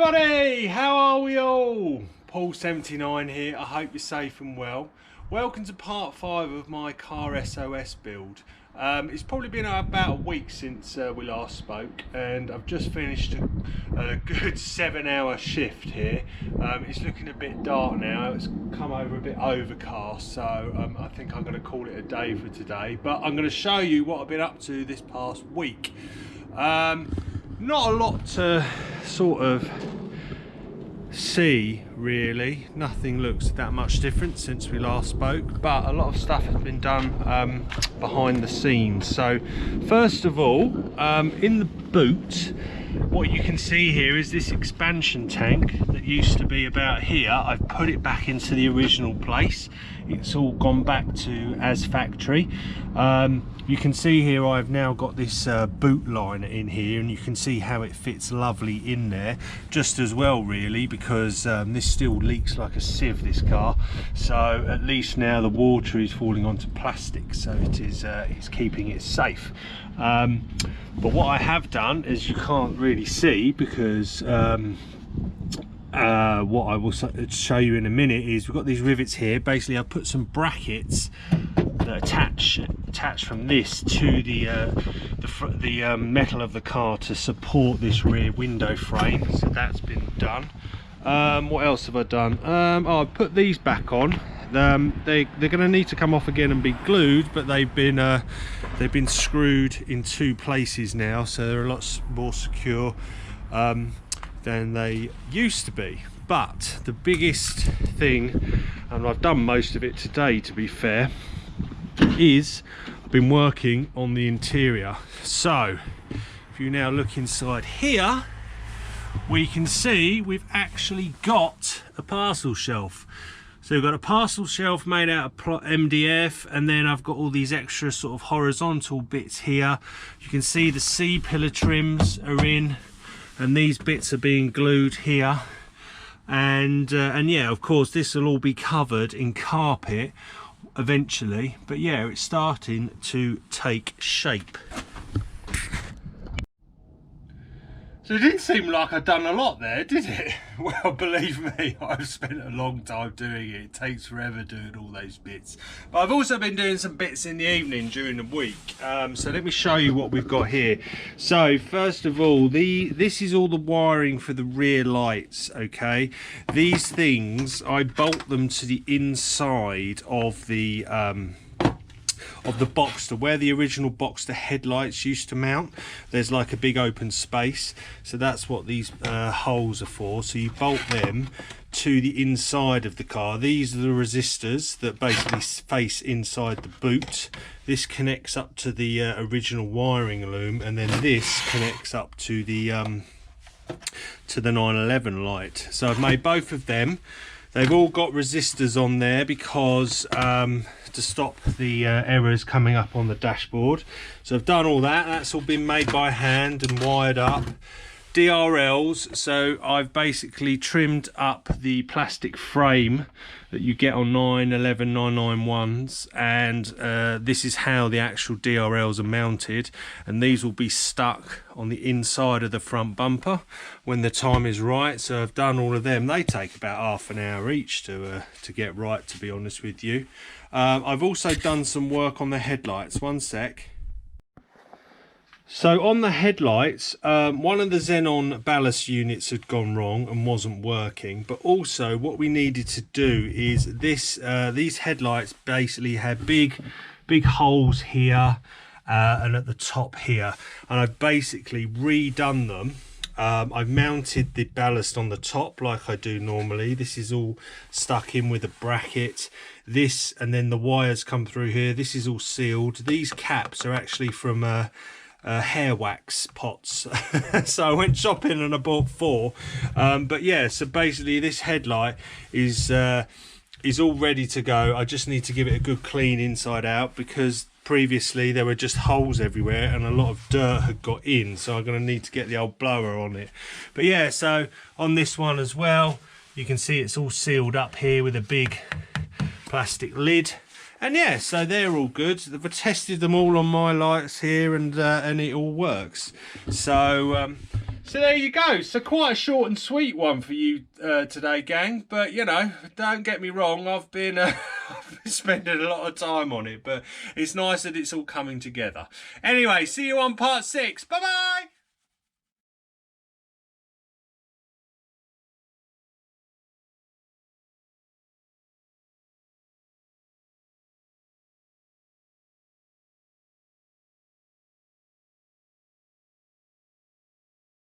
everybody, how are we all? Paul79 here, I hope you're safe and well. Welcome to part 5 of my car SOS build. It's probably been about a week since we last spoke, and I've just finished a good 7-hour shift here. It's looking a bit dark now, it's come over a bit overcast, so I think I'm going to call it a day for today. But I'm going to show you what I've been up to this past week. Not a lot to sort of see really, nothing looks that much different since we last spoke, but a lot of stuff has been done behind the scenes. So first of all, in the boot, what you can see here is this expansion tank that used to be about here. I've put it back into the original place. It's all gone back to as factory. You can see here I've now got this boot liner in here, and you can see how it fits lovely in there just as well really, because this still leaks like a sieve, this car. So at least now the water is falling onto plastic, so it is it's keeping it safe. But what I have done, as you can't really see because what I will show you in a minute, is we've got these rivets here. Basically I've put some brackets that attach from this to the metal of the car to support this rear window frame, so that's been done. What else have I done? Oh, I've put these back on. They're going to need to come off again and be glued, but they've been screwed in 2 places now, so they're a lot more secure than they used to be. But the biggest thing, and I've done most of it today to be fair, is I've been working on the interior. So if you now look inside here, we can see we've actually got a parcel shelf. So we've got a parcel shelf made out of MDF, and then I've got all these extra sort of horizontal bits here. You can see the C-pillar trims are in, and these bits are being glued here. And yeah, of course this will all be covered in carpet eventually, but yeah, it's starting to take shape. So it didn't seem like I'd done a lot there, did it? Well, believe me, I've spent a long time doing it. It takes forever doing all those bits. But I've also been doing some bits in the evening during the week. So let me show you what we've got here. So first of all, this is all the wiring for the rear lights, okay? These things, I bolt them to the inside of the Boxster, where the original Boxster headlights used to mount. There's like a big open space, so that's what these holes are for. So you bolt them to the inside of the car. These are the resistors that basically face inside the boot. This connects up to the original wiring loom, and then this connects up to the 911 light. So I've made both of them. They've all got resistors on there because to stop the errors coming up on the dashboard. So I've done all that. That's all been made by hand and wired up. DRLs, so I've basically trimmed up the plastic frame that you get on 911 991s, and this is how the actual DRLs are mounted, and these will be stuck on the inside of the front bumper when the time is right. So I've done all of them. They take about half an hour each to get right, to be honest with you. I've also done some work on the headlights. One sec. So on the headlights, one of the xenon ballast units had gone wrong and wasn't working, but also what we needed to do is these headlights basically had big holes here and at the top here, and I've basically redone them. I've mounted the ballast on the top like I do normally. This is all stuck in with a bracket. This, and then the wires come through here. This is all sealed. These caps are actually from hair wax pots. So I went shopping and I bought 4. But yeah, so basically this headlight is all ready to go. I just need to give it a good clean inside out, because previously there were just holes everywhere and a lot of dirt had got in, so I'm going to need to get the old blower on it. But yeah, so on this one as well, you can see it's all sealed up here with a big plastic lid. And yeah, so they're all good. I've tested them all on my lights here, and it all works. So So there you go. So quite a short and sweet one for you today, gang. But, you know, don't get me wrong. I've been, I've been spending a lot of time on it. But it's nice that it's all coming together. Anyway, see you on part 6. Bye-bye.